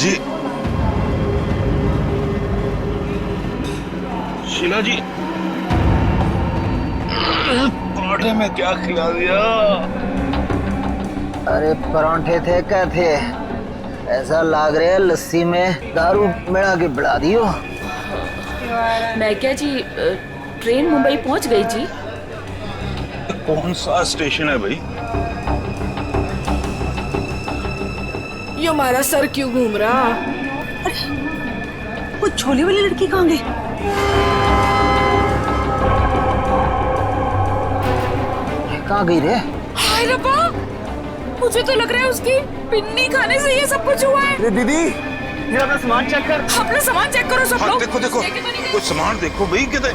जी, शीला जी, पराठे में क्या खिला दिया? अरे परांठे थे क्या थे? ऐसा लाग रहा है लस्सी में दारू मिला के बढ़ा दियो। मैं क्या जी, ट्रेन मुंबई पहुंच गई जी। कौन सा स्टेशन है भाई? ये हमारा सर क्यों घूम रहा? वो झोले वाली लड़की कहाँ गई? कहाँ गई रे? हाय रब्बा, मुझे तो लग रहा है उसकी पिन्नी खाने से ये सब कुछ हुआ है। दीदी, ये अपना सामान चेक कर। अपना सामान चेक करो सब हाँ, लोग। देखो देखो, कुछ सामान देखो भाई, किते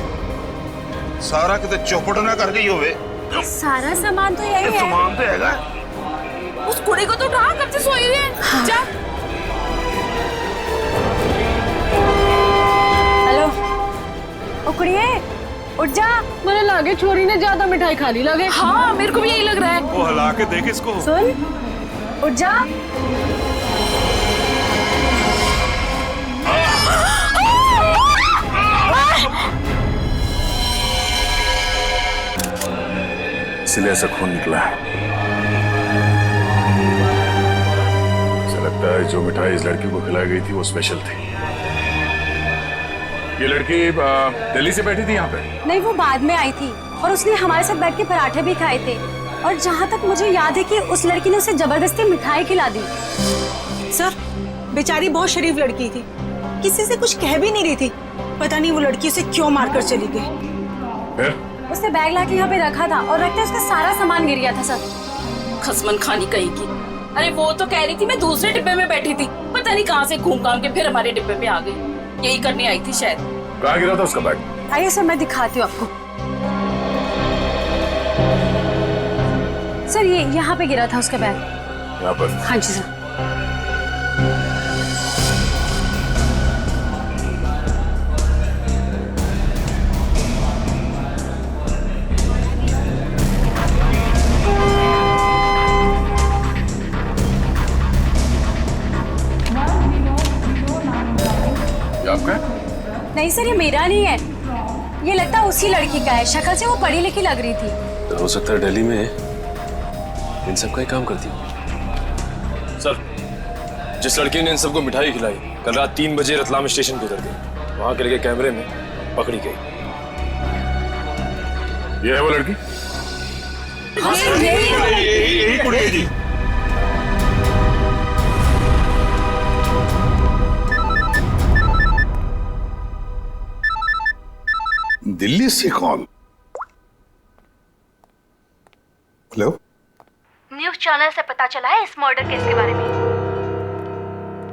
सारा किते चौपट ना कर गई होवे। सारा सामान तो यही है। सामान तो हैगा। उस कुड़ी को तो उठा, कब से सोई हुई है। हाँ। जा। हेलो, ओ कुड़िए, उठ जा। मुझे लगे छोरी ने ज्यादा मिठाई खा ली लगे। हाँ, मेरे को भी यही लग रहा है। वो हिला के देख इसको। सुन, उठ जा। इसलिए ऐसा खून निकला है। मुझे लगता है जो मिठाई इस लड़की को खिलाई गई थी वो स्पेशल थी। ये लड़की दिल्ली से बैठी थी यहाँ पे? नहीं, वो बाद में आई थी और उसने हमारे साथ बैठ के पराठे भी खाए थे। और जहाँ तक मुझे याद है कि उस लड़की ने उसे जबरदस्ती मिठाई खिला दी। सर, बेचारी बहुत शरीफ लड़की थी, किसी से कुछ कह भी नहीं रही थी। पता नहीं वो लड़की उसे क्यों मारकर चली गई। फिर? उसने बैग लाके यहाँ पे रखा था और रखते उसका सारा सामान गिर गया था सर। खसमन खानी कहीं की। अरे वो तो कह रही थी मैं दूसरे डिब्बे में बैठी थी, पता नहीं कहाँ से घूम घाम के फिर हमारे डिब्बे पे आ गई। यही करने आई थी शायद। कहाँ गिरा था उसका बैग? आइए सर, मैं दिखाती हूँ आपको। सर, ये यहाँ पे गिरा था उसका बैग। यहाँ पर? हाँ जी सर। ये आपका है? नहीं सर, ये मेरा नहीं है। ये लगता है उसी लड़की का है। शक्ल से वो पढ़ी लिखी लग रही थी। तो हो सकता है दिल्ली में इन सब का ही काम करती हो। सर, जिस लड़की ने इन सबको मिठाई खिलाई कल रात 3 बजे रतलाम स्टेशन पे उतर गई। वहां के लगे कैमरे में पकड़ी गई। ये है वो लड़की? यही कुड़ी है जी। दिल्ली से कॉल। हेलो, न्यूज़ चैनल से पता चला है इस मर्डर केस के बारे में।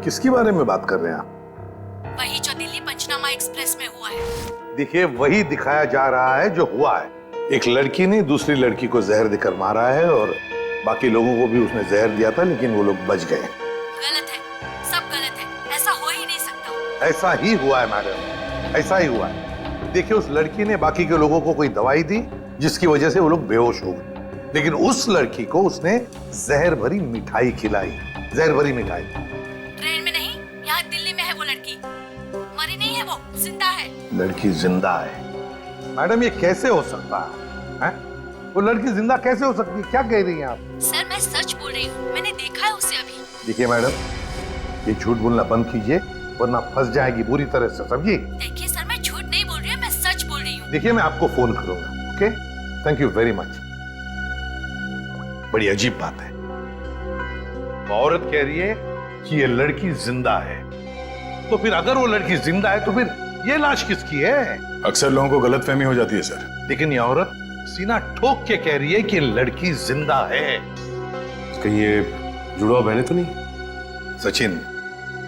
किसके बारे में बात कर रहे हैं आप? वही जो दिल्ली पंचनामा एक्सप्रेस में हुआ है। देखिए, वही दिखाया जा रहा है जो हुआ है। एक लड़की ने दूसरी लड़की को जहर देकर मारा है और बाकी लोगों को भी उसने जहर दिया था, लेकिन वो लोग बच गए। गलत है, सब गलत है, ऐसा हो ही नहीं सकता। ऐसा ही हुआ है मैडम, ऐसा ही हुआ है। देखिए, उस लड़की ने बाकी के लोगों को कोई दवाई दी जिसकी वजह से वो लोग बेहोश हो गए, लेकिन उस लड़की को उसने जहर भरी मिठाई खिलाई। जहर भरी मिठाई। ट्रेन में नहीं, यहाँ दिल्ली में है वो लड़की। मरी नहीं है, वो जिंदा है। लड़की जिंदा है? मैडम, ये कैसे हो सकता है? वो लड़की जिंदा कैसे हो सकती है? क्या कह रही हैं आप? सर, मैं सच बोल रही हूँ, मैंने देखा है उसे अभी। देखिए मैडम, ये झूठ बोलना बंद कीजिए वरना फंस जाएगी बुरी तरह से, समझिए? देखिए सर, मैं झूठ नहीं बोल रही हूँ, मैं सच बोल रही हूँ। देखिए, मैं आपको फोन करूंगा। Okay, thank you very much. बड़ी अजीब बात है, औरत कह रही है कि ये लड़की जिंदा है, तो फिर अगर वो लड़की जिंदा है तो फिर ये लाश किसकी है? अक्सर लोगों को गलतफहमी हो जाती है सर। लेकिन ये औरत सीना ठोक के कह रही है कि लड़की जिंदा है। कहीं ये जुड़वा बहने तो नहीं? सचिन,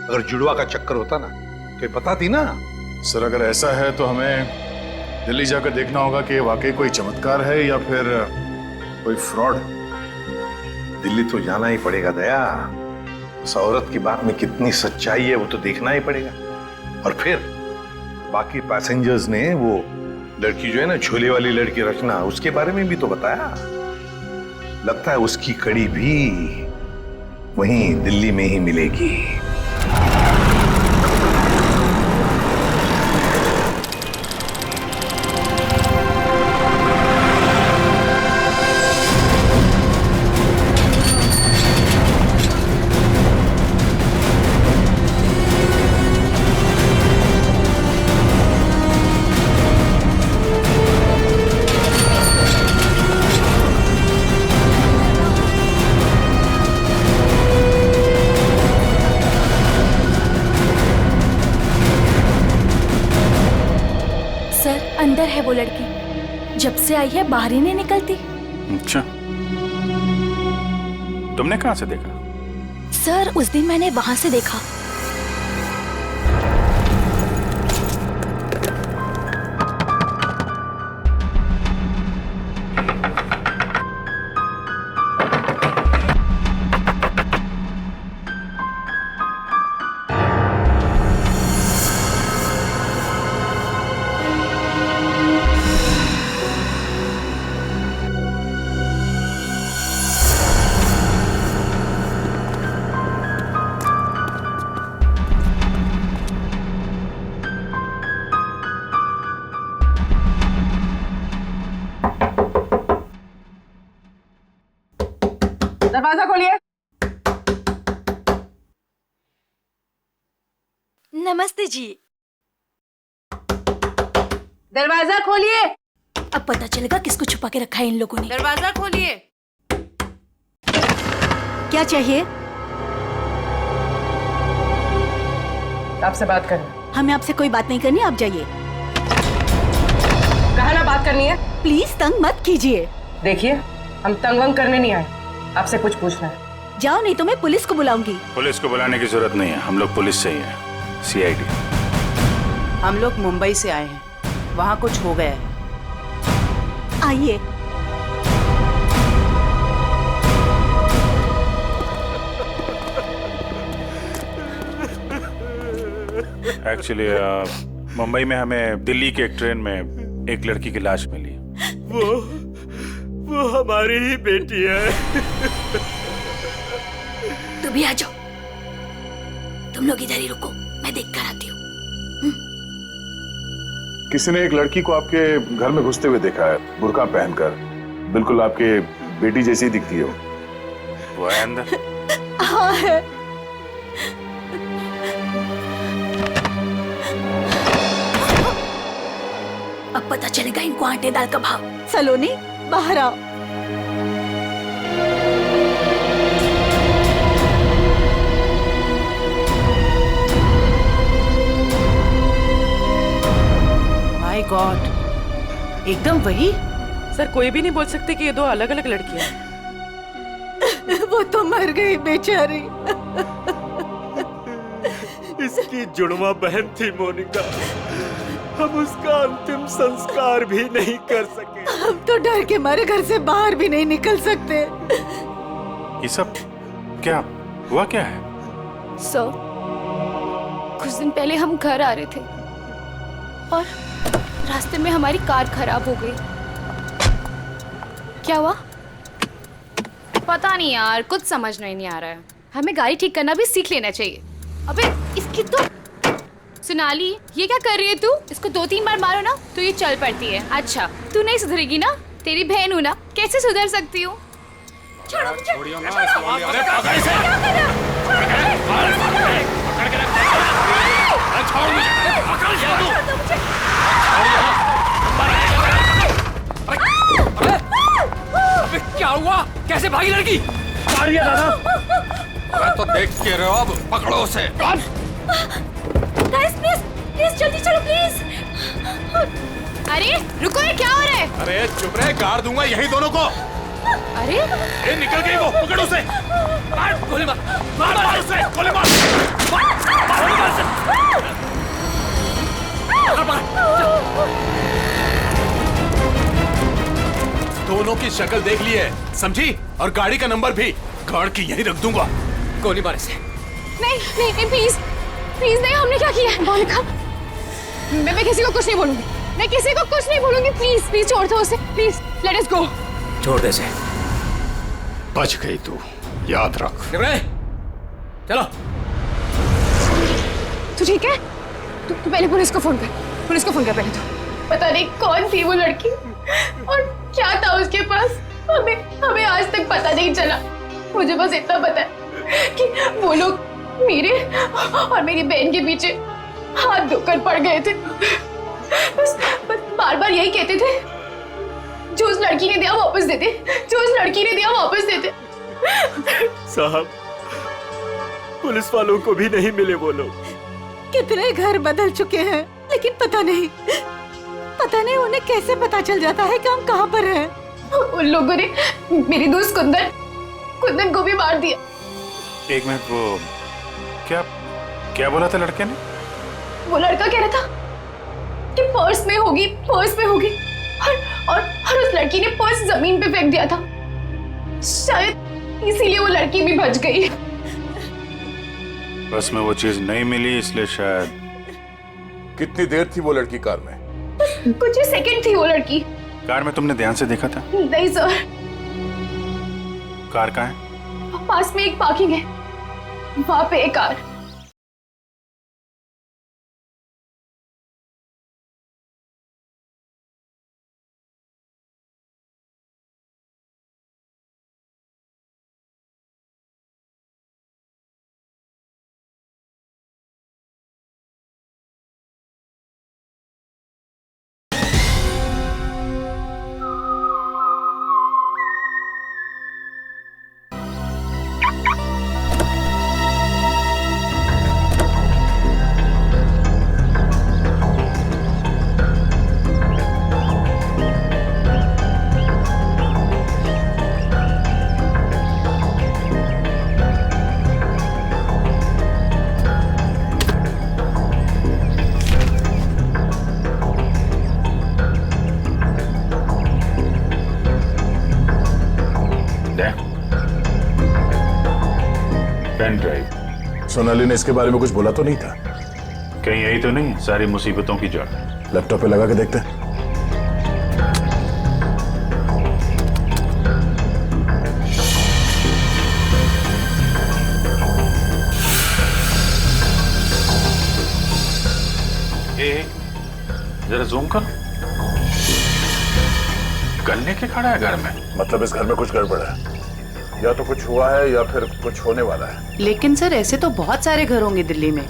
अगर जुड़वा का चक्कर होता ना तो ये बताती ना। सर, अगर ऐसा है तो हमें दिल्ली जाकर देखना होगा कि वाकई कोई चमत्कार है या फिर कोई फ्रॉड। दिल्ली तो जाना ही पड़ेगा दया। उस औरत की बात में कितनी सच्चाई है वो तो देखना ही पड़ेगा। और फिर बाकी पैसेंजर्स ने वो लड़की जो है ना, झोले वाली लड़की रचना, उसके बारे में भी तो बताया। लगता है उसकी कड़ी भी वहीं दिल्ली में ही मिलेगी। अंदर है वो लड़की। जब से आई है बाहर ही नहीं निकलती। अच्छा, तुमने कहाँ से देखा? सर उस दिन मैंने वहां से देखा। दरवाजा खोलिए। नमस्ते जी। दरवाजा खोलिए। अब पता चलेगा किसको छुपा के रखा है इन लोगों ने। दरवाजा खोलिए। क्या चाहिए? आपसे बात करनी। हमें आपसे कोई बात नहीं करनी, आप जाइए। कहा ना बात करनी है। प्लीज तंग मत कीजिए। देखिए, हम तंग वंग करने नहीं आए, आपसे कुछ पूछना है। जाओ नहीं तो मैं पुलिस को बुलाऊंगी। पुलिस को बुलाने की जरूरत नहीं है, हम लोग पुलिस से ही हैं, CID। हम लोग मुंबई से आए हैं, वहाँ कुछ हो गया है। आइए। एक्चुअली मुंबई में हमें दिल्ली के एक ट्रेन में एक लड़की की लाश मिली। वो हमारी ही बेटी है। तुम भी आ जाओ। तुम लोग इधर ही रुको, मैं देख कर आती हूँ। किसी ने एक लड़की को आपके घर में घुसते हुए देखा है, बुर्का पहनकर। बिल्कुल आपके बेटी जैसी दिखती है वो है अंदर। हाँ है। अब पता चलेगा इनको आटे दाल का भाव। सलोनी बाहर आओ। माय गॉड, एकदम वही। सर कोई भी नहीं बोल सकते कि ये दो अलग अलग लड़कियां हैं। वो तो मर गई बेचारी। इसकी जुड़वा बहन थी मोनिका। हम उसका अंतिम संस्कार भी नहीं कर सके। हम तो डर के मारे घर से बाहर भी नहीं निकल सकते। ये सब क्या हुआ, क्या है? सर, कुछ दिन पहले हम घर आ रहे थे और रास्ते में हमारी कार खराब हो गई। क्या हुआ? पता नहीं यार, कुछ समझ नहीं आ रहा है। हमें गाड़ी ठीक करना भी सीख लेना चाहिए। अबे इसकी तो सोनाली, ये क्या कर रही है तू? इसको 2-3 बार मारो ना तो ये चल पड़ती है। अच्छा, तू नहीं सुधरेगी ना? तेरी बहन हूँ ना, कैसे सुधर सकती हूँ? छोड़ो मुझे। क्या हुआ? कैसे भागी लड़की? मारिए दादा। तो देख के रहो, अब पकड़ो उसे। गाइस प्लीज जल्दी चलो प्लीज। अरे रुको, ये क्या हो रहा है? अरे चुप रहे, गाड़ दूंगा यही दोनों को। अरे ये निकल गई वो, पकड़ो उसे। मार, गोली मार, मार उसे, गोली मार, गोली मार उसे। दोनों की शक्ल देख ली है, समझी? और गाड़ी का नंबर भी गाड़ के यहीं रख दूंगा। गोली मार इसे। नहीं नहीं नहीं, प्लीज प्लीज नहीं, हमने क्या किया है? मोनिका, मैं किसी को कुछ नहीं बोलूंगी। मैं किसी को कुछ नहीं बोलूंगी। प्लीज प्लीज छोड़ दो उसे, प्लीज लेट अस गो। छोड़ दे इसे। बच गई तू, याद रख। चलो। तू ठीक है? तू पहले पुलिस को फोन कर। पुलिस को फोन कर पहले तो। पता नहीं कौन थी वो लड़की और क्या था उसके पास। हमें आज तक पता नहीं चला। मुझे बस इतना पता है कि वो लोग मेरे और मेरी बहन के पीछे हाथ धोकर पड़ गए थे। बस बार बार यही कहते थे, जो उस लड़की ने दिया वापस देते, जो उस लड़की ने दिया वापस देते। साहब, पुलिस वालों को भी नहीं मिले वो लोग। कितने घर बदल चुके हैं, लेकिन पता नहीं पता नहीं उन्हें कैसे पता चल जाता है कि हम कहाँ पर हैं। उन लोगों ने मेरी दोस्त कुंदन को भी मार दिया। एक मिनट, वो क्या क्या बोला था लड़के ने? वो लड़का कह रहा था कि पर्स में होगी और उस लड़की ने पर्स जमीन पे फेंक दिया था। शायद इसीलिए वो लड़की भी बच गई। बस में वो चीज नहीं मिली इसलिए शायद। कितनी देर थी वो लड़की कार में? कुछ ही सेकंड थी वो लड़की। कार में तुमने ध्यान से देखा था? नहीं सर। कार कहाँ है? पास में एक पार्किंग है, वहां पे एक कार। Pen drive. सोनाली ने इसके बारे में कुछ बोला तो नहीं था? कहीं यही तो नहीं सारी मुसीबतों की जड़? लैपटॉप पे लगा के देखते हैं। जरा जूम कर। गन्ने के खड़ा है घर में, मतलब इस घर में कुछ गड़बड़ है, या तो कुछ हुआ है या फिर कुछ होने वाला है। लेकिन सर ऐसे तो बहुत सारे घर होंगे दिल्ली में।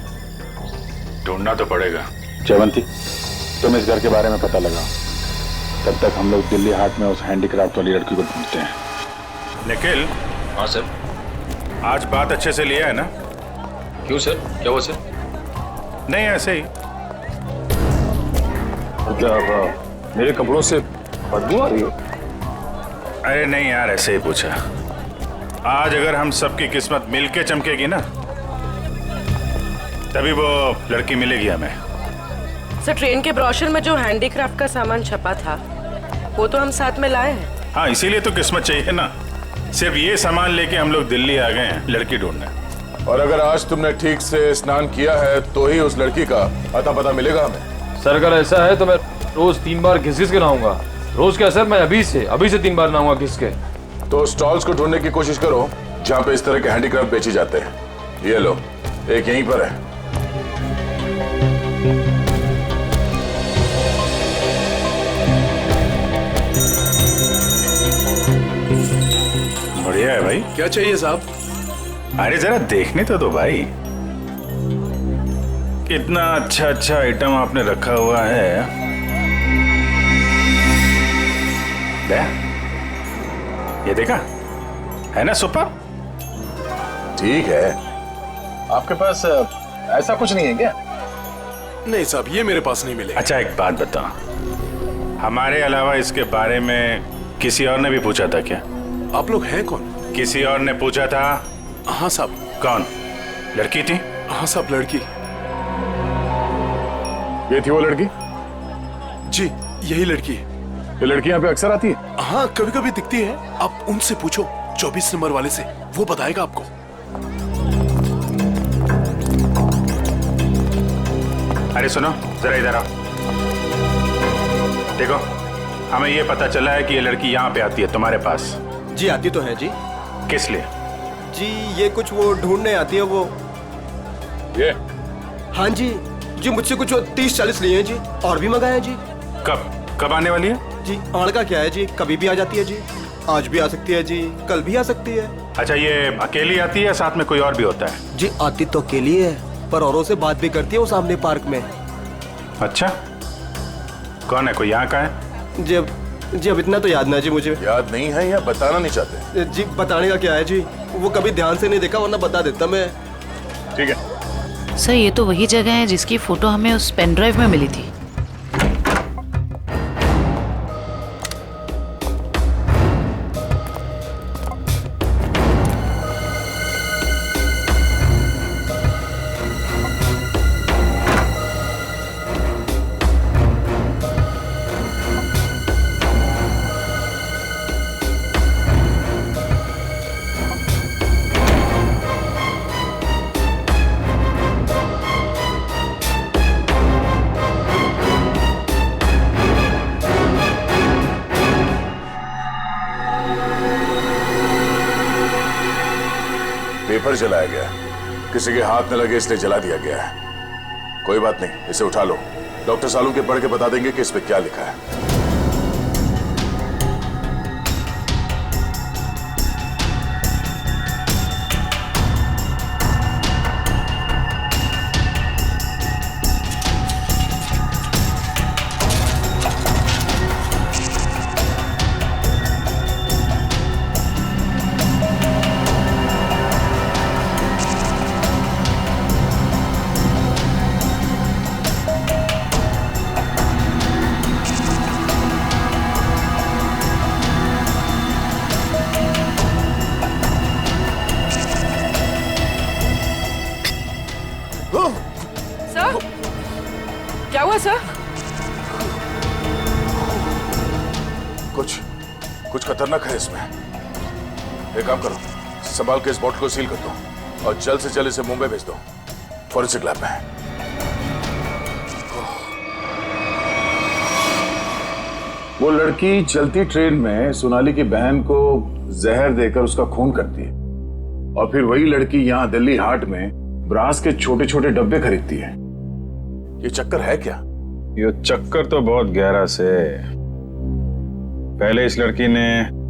ढूंढना तो पड़ेगा। जयवंती, तुम इस घर के बारे में पता लगाओ, तब तक हम लोग दिल्ली हाट में उस हैंडीक्राफ्ट वाली लड़की को ढूंढते हैं। निखिल। हाँ सर। आज बात अच्छे से लिया है ना? क्यों सर, क्या हुआ सर? नहीं ऐसे ही। मतलब मेरे कपड़ों से बदबू आ रही है? अरे नहीं यार, ऐसे ही पूछा। आज अगर हम सबकी किस्मत मिलके चमकेगी ना, तभी वो लड़की मिलेगी हमें। सर, ट्रेन के ब्रोशर में जो हैंडीक्राफ्ट का सामान छपा था वो तो हम साथ में लाए हैं। हाँ, इसीलिए तो किस्मत चाहिए ना। सिर्फ ये सामान लेके हम लोग दिल्ली आ गए हैं लड़की ढूंढने। और अगर आज तुमने ठीक से स्नान किया है तो ही उस लड़की का अता पता मिलेगा हमें। सर अगर ऐसा है तो मैं रोज 3 बार घिस के नहाऊंगा। रोज क्या सर, मैं अभी से 3 बार नहाऊंगा घिस के। तो स्टॉल्स को ढूंढने की कोशिश करो जहाँ पे इस तरह के हैंडीक्राफ्ट बेचे जाते हैं। ये लो, एक यहीं पर है। बढ़िया है भाई। क्या चाहिए साहब? अरे जरा देखने तो दो भाई, कितना अच्छा अच्छा आइटम आपने रखा हुआ है। ये देखा है ना, सुपर। ठीक है, आपके पास ऐसा कुछ नहीं है क्या? नहीं साहब, ये मेरे पास नहीं मिलेगा। अच्छा एक बात बताओ, हमारे अलावा इसके बारे में किसी और ने भी पूछा था क्या? आप लोग हैं कौन? किसी और ने पूछा था? हाँ साहब। कौन? लड़की थी? हाँ साहब, लड़की। ये थी वो लड़की? जी यही लड़की है। ये लड़की यहाँ पे अक्सर आती है? हाँ कभी कभी दिखती है। आप उनसे पूछो 24 नंबर वाले से, वो बताएगा आपको। अरे सुनो जरा इधर आओ। देखो, हमें ये पता चला है कि ये लड़की यहाँ पे आती है तुम्हारे पास। जी आती तो है जी। किस लिए? जी ये कुछ वो ढूंढने आती है वो। ये? हाँ जी मुझसे कुछ 30-40 लिए हैं जी, और भी मंगाए हैं जी। कब आने वाली है? जी आड़ का क्या है जी, कभी भी आ जाती है जी। आज भी आ सकती है जी, कल भी आ सकती है। अच्छा, ये अकेली आती है, साथ में कोई और भी होता है? जी आती तो अकेली है, पर औरों से बात भी करती है वो सामने पार्क में। अच्छा, कौन है, कोई यहाँ का है? जी अब इतना तो याद ना जी मुझे। याद नहीं है या बताना नहीं चाहते? जी बताने का क्या है जी, वो कभी ध्यान से नहीं देखा, वरना बता देता मैं। ठीक है सर, ये तो वही जगह है जिसकी फोटो हमें उस पेन ड्राइव में मिली थी। पेपर जलाया गया, किसी के हाथ न लगे इसलिए जला दिया गया है। कोई बात नहीं, इसे उठा लो, डॉक्टर सालू के पढ़ के बता देंगे कि इस पे क्या लिखा है। सर, क्या हुआ सर? कुछ खतरनाक है इसमें। एक काम करो, संभाल के इस बॉटल को सील कर दो और जल्द से जल्द इसे मुंबई भेज दो, फॉरेंसिक लैब में। वो लड़की चलती ट्रेन में सोनाली की बहन को जहर देकर उसका खून करती है और फिर वही लड़की यहाँ दिल्ली हाट में ब्रास के छोटे छोटे डब्बे खरीदती है। ये चक्कर है क्या? ये चक्कर तो बहुत गहरा से। पहले इस लड़की ने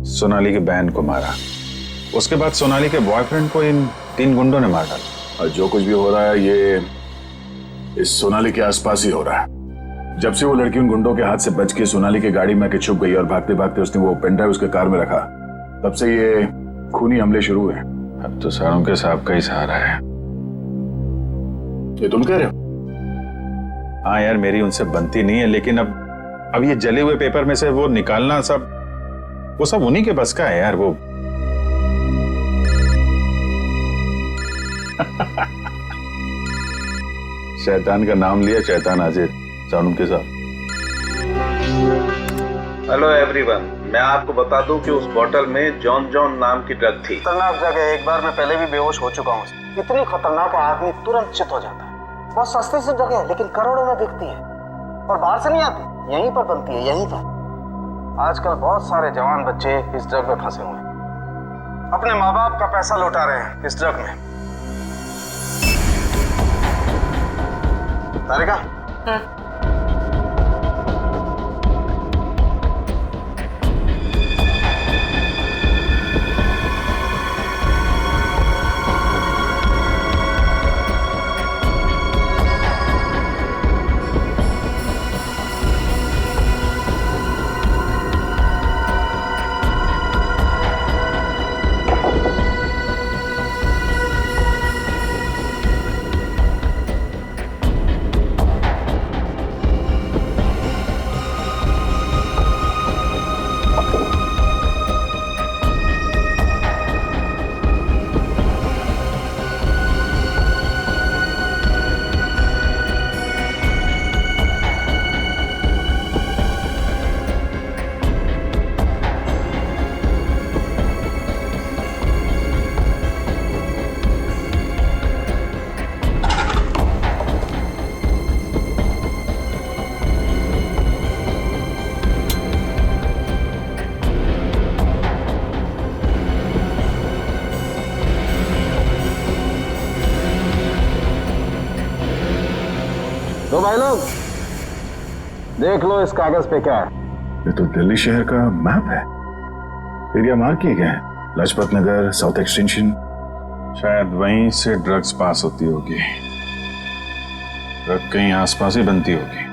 सोनाली की बहन को मारा, उसके बाद सोनाली के बॉयफ्रेंड को इन 3 गुंडों ने मार डाला। और जो कुछ भी हो रहा है ये इस सोनाली के आसपास ही हो रहा है। जब से वो लड़की उन गुंडों के हाथ से बच के सोनाली की गाड़ी में आके छुप गई और भागते भागते उसने वो पेन ड्राइव उसके कार में रखा, तब से ये खूनी हमले शुरू हुए। अब तो सारों के साहब का ही सहारा है। ये तुम कह रहे हो? हाँ यार, मेरी उनसे बनती नहीं है, लेकिन अब ये जले हुए पेपर में से वो निकालना वो सब उन्हीं के बस का है यार। वो शैतान का नाम लिया, शैतान हाजिर। सानू के साथ। हेलो एवरीवन, मैं आपको बता दूं कि उस बोतल में जॉन नाम की ड्रग थी। खतरनाक जगह, एक बार मैं पहले भी बेहोश हो चुका हूँ। इतनी खतरनाक है, आदमी तुरंत चित हो जाता है। बहुत सस्ती सी जगह है, लेकिन करोड़ों में बिकती है और बाहर से नहीं आती, यहीं पर बनती है, यहीं पर। आजकल बहुत सारे जवान बच्चे इस ड्रग में फंसे हुए हैं, अपने माँ बाप का पैसा लौटा रहे हैं इस ड्रग में। तारिका, तो भाई लोग देख लो इस कागज पे क्या है। ये तो दिल्ली शहर का मैप है। एरिया मार्क किए गए हैं, लाजपत नगर, साउथ एक्सटेंशन। शायद वहीं से ड्रग्स पास होती होगी। ड्रग कहीं आसपास ही बनती होगी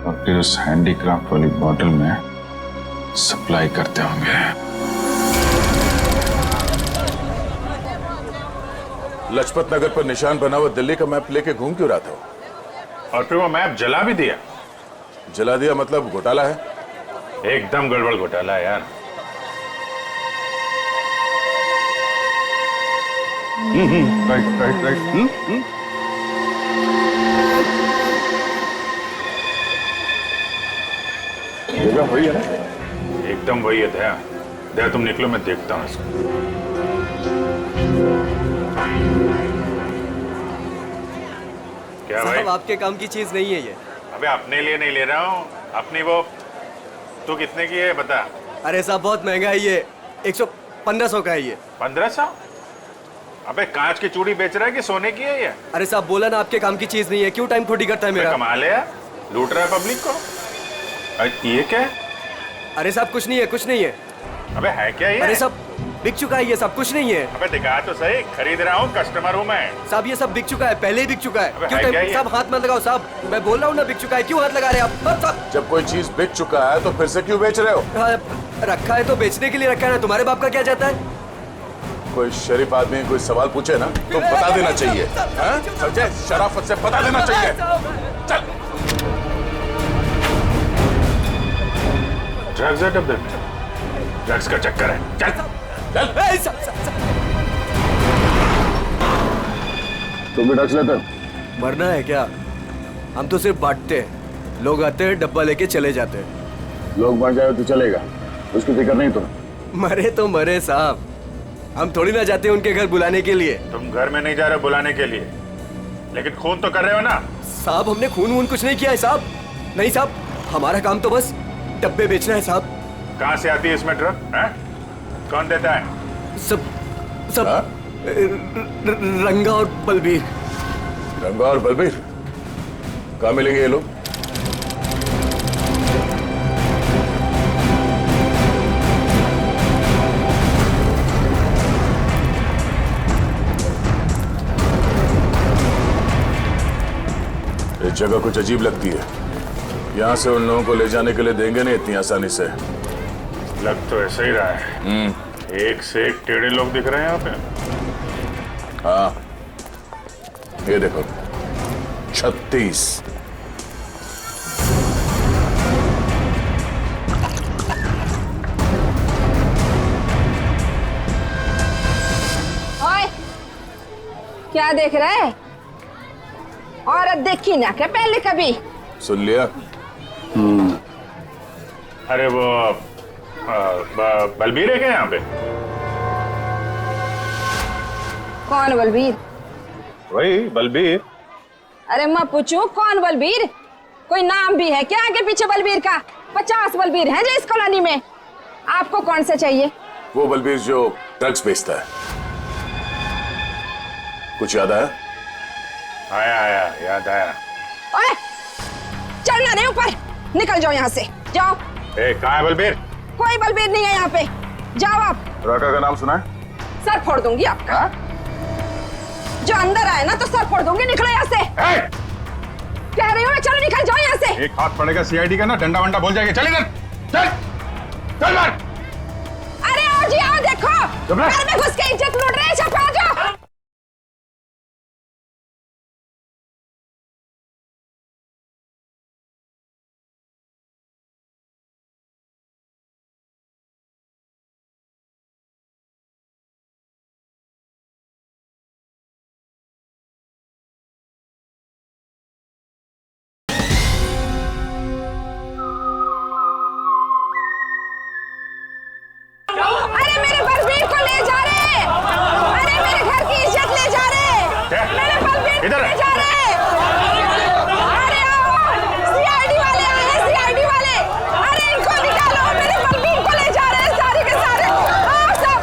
और फिर उस हैंडीक्राफ्ट वाली बॉटल में सप्लाई करते होंगे। लाजपत नगर पर निशान बना हुआ दिल्ली का मैप लेके घूम क्यों रहा था? और फिर वो मैप जला भी दिया। जला दिया मतलब घोटाला है? एकदम गड़बड़ घोटाला है यार। राइट। जगह वही है ना? एकदम वही है। दया तुम निकलो, मैं देखता हूँ इसको। क्या भाई? आपके काम की चीज नहीं है ये। अबे अपने लिए नहीं ले रहा हूँ, अपनी वो। तू कितने की है बता? अरे साहब बहुत महंगा है ये, 1500 का है ये। 1500? अबे कांच की चूड़ी बेच रहा है कि सोने की है ये? अरे साहब बोला ना आपके काम की चीज नहीं है, क्यों टाइम खोटी करता है मेरा? कमाल है यार, लूट रहा है पब्लिक को। ये क्या है? अरे साहब कुछ नहीं है, कुछ नहीं है। अबे है क्या ये? अरे साहब बिक चुका है ये सब, कुछ नहीं है। अबे दिखा तो सही, खरीद रहा हूँ, कस्टमर हूँ मैं। साहब ये सब बिक चुका है, पहले ही बिक चुका है। अबे क्यों है क्या टाइम ये? साहब हाथ मत लगाओ साहब, मैं बोल रहा हूँ ना बिक चुका है, क्यों हाथ लगा रहे हैं आप? साहब जब कोई चीज बिक चुका है तो फिर से क्यों बेच रहे हो? रखा है तो बेचने के लिए रखा है ना, तुम्हारे बाप का क्या जाता है? कोई शरीफ आदमी कोई सवाल पूछे ना तो बता देना चाहिए। हैं? समझे? शराफत से बता देना चाहिए। चल। ड्रग्स है डब्बे में, ड्रग्स का चक्कर है। चल चल। तुम भी ड्रग्स लेते? मरना है क्या? हम तो सिर्फ बांटते हैं, लोग आते हैं डब्बा लेके चले जाते हैं। लोग मर जाए तो चलेगा, उसकी फिक्र नहीं तुम्हें? मरे तो मरे साहब, हम थोड़ी ना जाते हैं उनके घर बुलाने के लिए। तुम घर में नहीं जा रहे बुलाने के लिए, लेकिन खून तो कर रहे हो ना? साहब हमने खून वून कुछ नहीं किया है साहब। नहीं साहब, हमारा काम तो बस डब्बे बेचना है साहब। कहाँ से आती है इसमें ड्रग? कौन देता है? सब रंगा और बलबीर। रंगा और बलबीर कहाँ मिलेंगे ये लोग? ये जगह कुछ अजीब लगती है, यहाँ से उन लोगों को ले जाने के लिए देंगे नहीं इतनी आसानी से। लग तो ऐसा ही रहा है, एक से एक टेढ़े लोग दिख रहे हैं यहाँ पे। हाँ ये देखो 36। ओए, क्या देख रहे हैं? औरत देखी ना क्या पहले कभी? सुन लिया? अरे वो बलबीर है क्या यहाँ पे? कौन बलबीर? वही बलबीर। अरे मैं पूछूं कौन बलबीर? कोई नाम भी है क्या आगे पीछे बलबीर का? 50 बलबीर हैं जो इस कॉलोनी में। आपको कौन सा चाहिए? वो बलबीर जो ड्रग्स बेचता है। कुछ याद आया? आया याद आया। ओए, चढ़ना नहीं ऊपर, निकल जाओ यहाँ से, जाओ। कहाँ है बलबीर? कोई बलबीर नहीं है यहाँ पे, जाओ आप। राका का नाम सुना है? सर फोड़ दूंगी आपका। जो अंदर आए ना तो सर फोड़ दूंगी, निकलो यहाँ से। कह रही हूँ चलो निकल जाओ यहाँ से। एक हाथ पड़ेगा सीआईडी का ना, डंडा वंडा बोल जाएगा। चल इधर, चल चल मार। अरे आओ जी आओ, देखो घर में घुस के इज्जत लूट रहे हैं, छपा जाओ। अरे मेरे बलबीर को ले जा रहे हैं, अरे मेरे घर की इज्जत ले जा रहे हैं, मेरे बलबीर को ले जा रहे हैं। अरे आओ, सीआईडी वाले आए हैं, सीआईडी वाले। अरे इनको निकालो, मेरे बलबीर को ले जा रहे हैं सारे के सारे। आओ सब।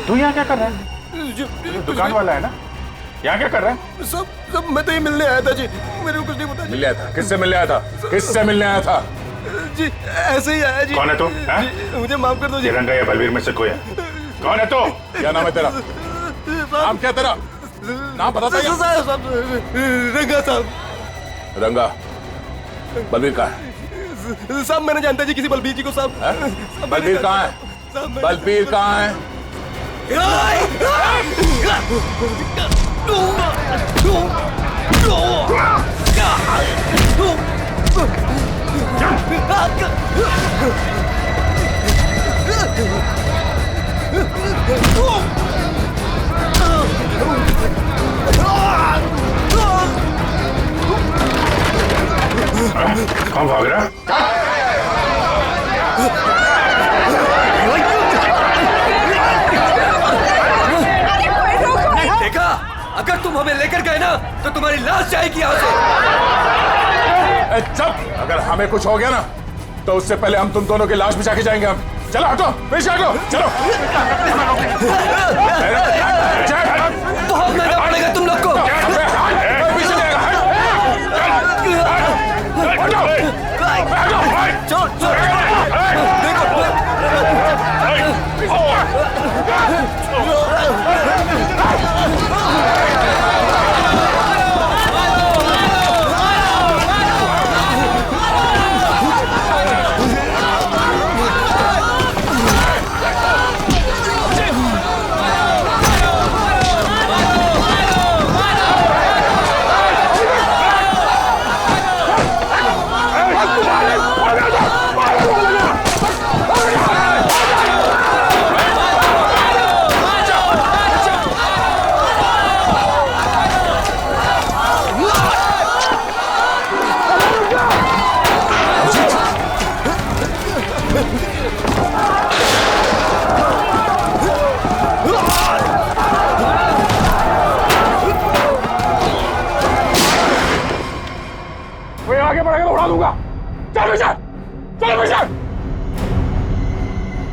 तू यहाँ क्या कर रहा है? दुकान वाला है ना, यहाँ क्या कर रहा है? सब मैं तो ये मिलने आया था जी, मेरे को कुछ नहीं पता। मिलने आया था? किससे मिलने आया था? किससे मिलने आया था? जी ऐसे ही आया जी। कौन है तू? मुझे माफ कर दो जी। रंगा या बलबीर में से कोई है? कौन है तू? क्या नाम है तेरा? नाम क्या तेरा? नाम बता दो। रंगा साहब। रंगा, बलबीर कहाँ है? साहब मैं नहीं जानता जी किसी बलबीर जी को। साहब बलबीर कहाँ है? बलबीर कहाँ है? कौन भाग रहा? देखा, अगर तुम हमें लेकर गए ना तो तुम्हारी लाश जाएगी यहाँ से। चुप! अगर हमें कुछ हो गया ना तो उससे पहले हम तुम दोनों की लाश बिछा के जाएंगे। हम चलो, हटो, पीछे हटो, चलो। बहुत महंगा पड़ेगा तुम लोग को। पीछे जाएगा। आगे बढ़ेगा तो उड़ा दूंगा। चल विशाल, चल विशाल,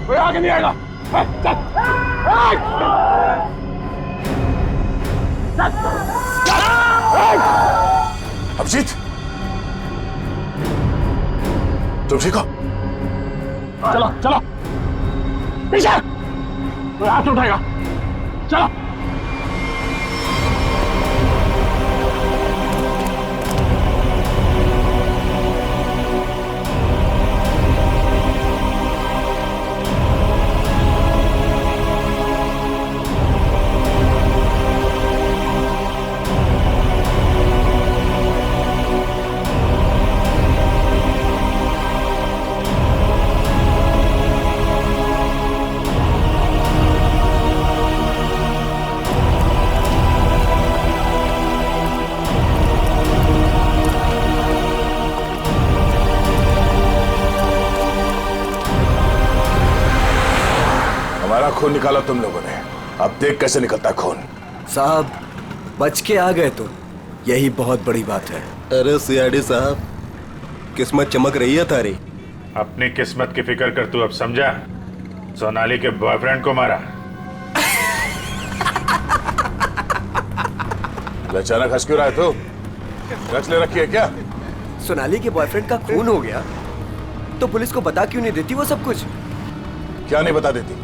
कोई आगे नहीं आएगा। चल, अभिजीत, तुम ठीक हो? चलो चलो, विशाल, कोई हाथ उठाएगा। चलो। खून निकाला तुम लोगों ने, अब देख कैसे निकलता है खून। साहब बच के आ गए तो यही बहुत बड़ी बात है। अरे सीआईडी साहब, किस्मत चमक रही है तारी। अपनी किस्मत की फिक्र कर तू अब समझा? सोनाली के बॉयफ्रेंड को मारा। अचानक हंस क्यों रहा है तू? रच ले रखी है क्या? सोनाली के बॉयफ्रेंड का खून हो गया तो पुलिस को बता क्यों नहीं देती वो सब कुछ? क्या नहीं बता देती?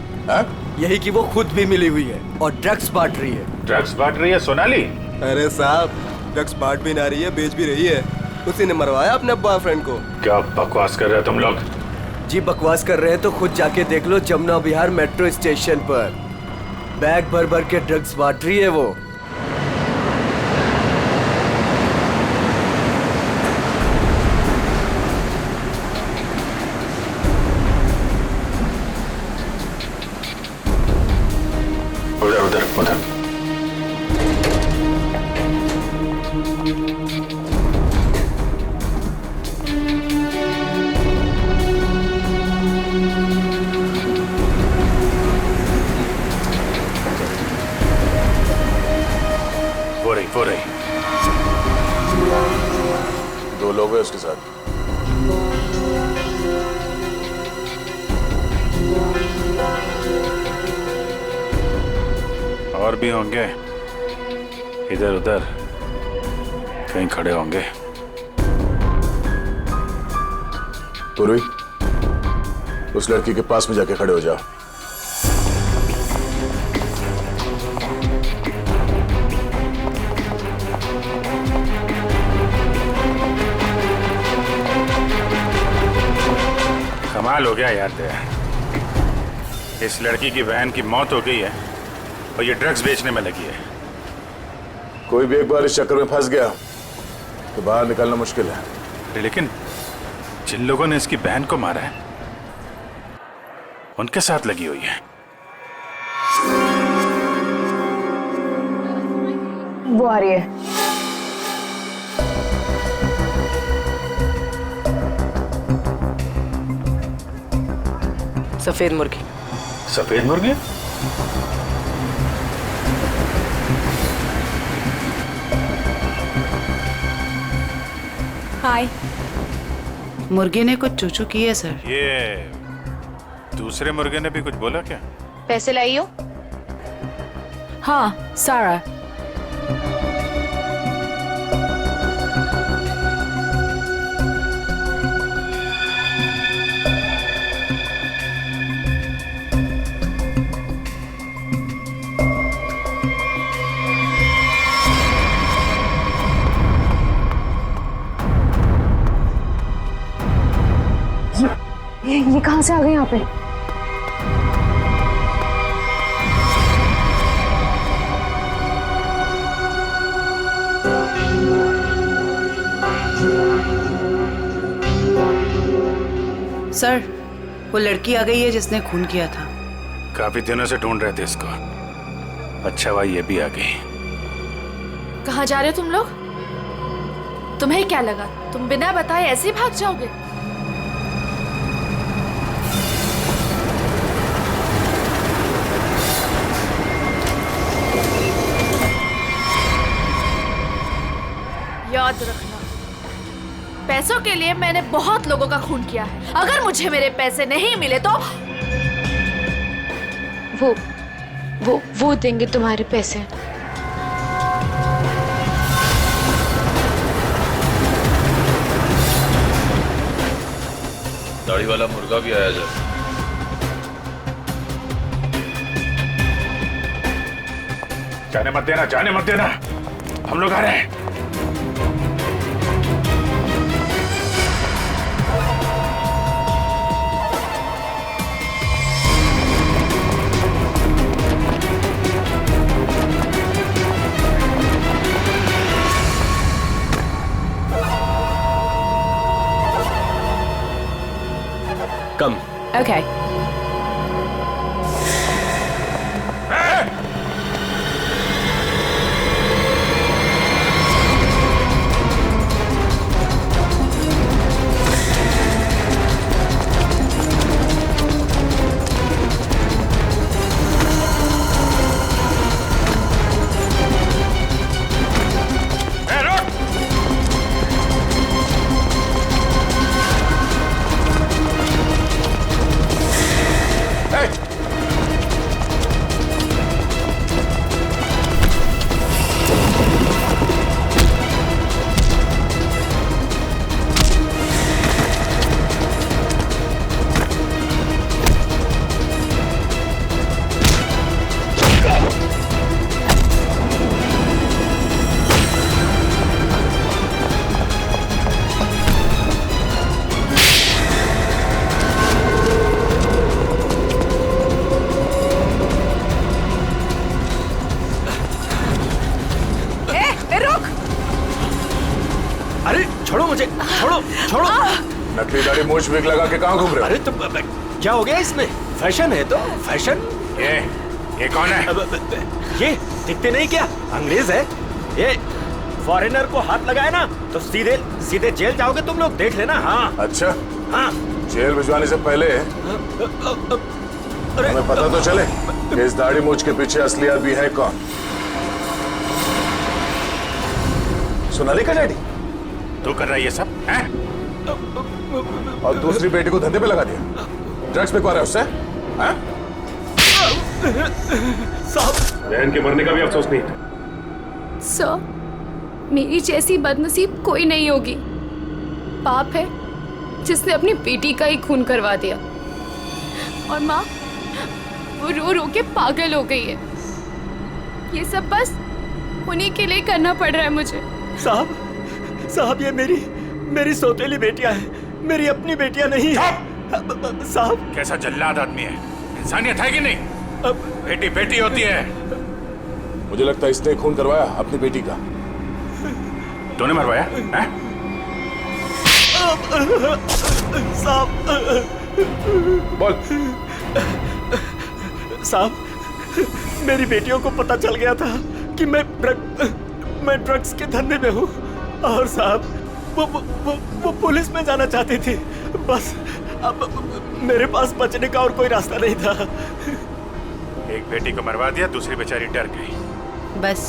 यही कि वो खुद भी मिली हुई है और ड्रग्स बांट रही है। ड्रग्स बांट रही है सोनाली? अरे साहब, ड्रग्स बांट भी ना रही है, बेच भी रही है। उसी ने मरवाया अपने बॉयफ्रेंड को। क्या बकवास कर रहे हो तुम लोग? जी बकवास कर रहे हैं तो खुद जाके देख लो, जमुना विहार मेट्रो स्टेशन पर बैग भर भर के ड्रग्स बांट रही है वो। उधर उधर। वो रही। 2 लोग हैं उसके साथ। और भी होंगे, इधर उधर कहीं खड़े होंगे। पूर्वी, उस लड़की के पास में जाके खड़े हो जाओ। कमाल हो गया यार तेरा। इस लड़की की बहन की मौत हो गई है और ये ड्रग्स बेचने में लगी है। कोई भी एक बार इस चक्कर में फंस गया तो बाहर निकलना मुश्किल है। लेकिन जिन लोगों ने इसकी बहन को मारा है उनके साथ लगी हुई है। वो आ रही है। सफेद मुर्गी। सफेद मुर्गी? हाय। मुर्गे ने कुछ चूचू की है सर। ये दूसरे मुर्गे ने भी कुछ बोला क्या? पैसे लाई हो? हाँ, सारा। ये कहां से आ गए यहाँ पे? सर, वो लड़की आ गई है जिसने खून किया था। काफी दिनों से ढूंढ रहे थे इसको। अच्छा हुआ ये भी आ गई। कहाँ जा रहे हो तुम लोग? तुम्हें क्या लगा तुम बिना बताए ऐसे ही भाग जाओगे? याद रखना, पैसों के लिए मैंने बहुत लोगों का खून किया है। अगर मुझे मेरे पैसे नहीं मिले तो वो देंगे तुम्हारे पैसे। दाढ़ी वाला मुर्गा भी आया जब। जाने मत देना, जाने मत देना, हम लोग आ रहे हैं। कम। Okay. नकली दाढ़ी मूछ विग लगा के कहाँ घूम रहे हो? अरे तो क्या हो गया इसमें? फैशन है तो फैशन। ये कौन है? ये दिखते नहीं क्या? अंग्रेज है ये। फॉरेनर को हाथ लगाए ना तो सीधे सीधे जेल जाओगे तुम लोग, देख लेना। हाँ अच्छा, हाँ। जेल भिजवाने से पहले हमें पता तो चले कि इस दाढ़ी मूछ के पीछे असली आदमी है कौन। सोनाली का डैडी तू कर रहा है ये सब है? और दूसरी बेटी को धंधे पे लगा दिया, ड्रग्स बिकवा रहा है उससे। साहब, बहन के मरने का भी अफसोस नहीं था। सर, मेरी जैसी बदनसीब कोई नहीं होगी। पाप है जिसने अपनी बेटी का ही खून करवा दिया, और माँ वो रो रो के पागल हो गई है। ये सब बस उन्हीं के लिए करना पड़ रहा है मुझे। साहब ये मेरी सौतेली बेटियां हैं, मेरी अपनी बेटियां नहीं है। साहब कैसा जल्लाद आदमी है, इंसानियत है कि नहीं? बेटी बेटी होती है। मुझे लगता है इसने खून करवाया अपनी बेटी का। तूने मरवाया है? साहब बोल। साहब, मेरी बेटियों को पता चल गया था कि मैं ड्रग्स के धंधे में हूँ और साहब वो पुलिस में जाना चाहती थी। बस अब मेरे पास बचने का और कोई रास्ता नहीं था। एक बेटी को मरवा दिया, दूसरी बेचारी डर गई। बस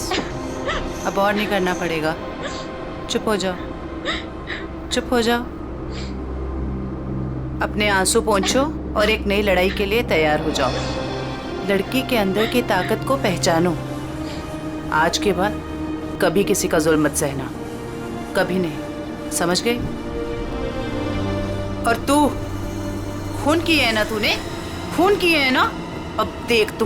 अब और नहीं करना पड़ेगा। चुप हो जाओ, चुप हो जाओ। अपने आंसू पोंछो और एक नई लड़ाई के लिए तैयार हो जाओ। लड़की के अंदर की ताकत को पहचानो। आज के बाद कभी किसी का जुल्म मत सहना, कभी नहीं, समझ गई? और तू खून की है ना, तूने खून की है ना, अब देख तू।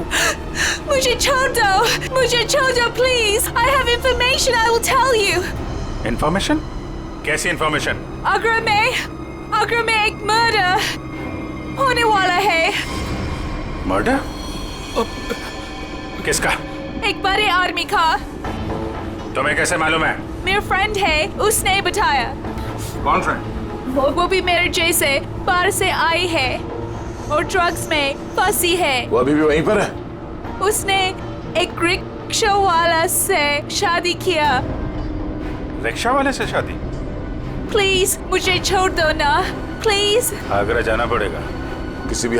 मुझे छोड़ दो please. I have information, I will tell you. Information? कैसी इंफॉर्मेशन? अगर मैं एक मर्डर होने वाला है। मर्डर? किसका? एक बड़े आदमी का। तुम्हें कैसे मालूम है? मेरा फ्रेंड है, उसने बताया। कौन फ्रेंड? वो भी मेरे जैसे बाहर से आई है और ड्रग्स में फंसी है। वो अभी भी वहीं पर है? उसने एक रिक्शा वाला से शादी किया। रिक्शा वाले से शादी? प्लीज मुझे छोड़ दो ना, प्लीज। आगरा जाना पड़ेगा किसी भी